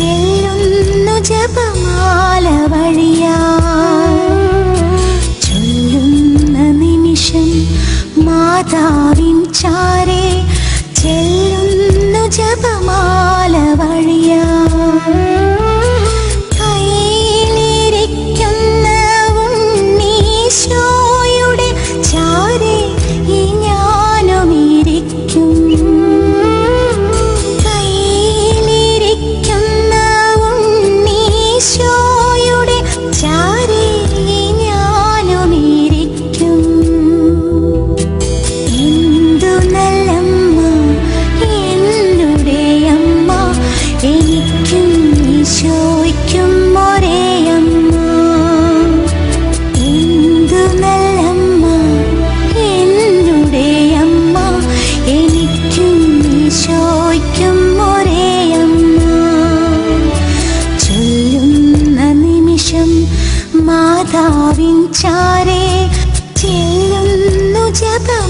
ചെല്ലുന്നു ജപമാല വഴിയാ ചൊല്ലുന്ന നിമിഷം മാതാവിൻ ചാരേ ചെല്ലുന്നു ജപമാല വഴിയാ കയ്യിലിരിക്കുന്ന ഉണ്ണീശോയുടെ ചാരേ ഈ ഞാനും ഇരിക്കും കയ്യിലിരിക്കുന്ന ഉണ്ണീശോയുടെ ചാരേ ഈ ഞാനും ഇരിക്കും എന്തു നല്ലമ്മ എന്നുടെ അമ്മ എനിക്കും ഈശോയ്ക്കും ഒരേ അമ്മ എന്തു നല്ലമ്മ എന്നുടെ അമ്മ എനിക്കും ഈശോയ്ക്കും ഒരേ അമ്മ ചൊല്ലുന്ന നിമിഷം മാതാവിൻ ചാരേ ചെല്ലുന്നു ജപം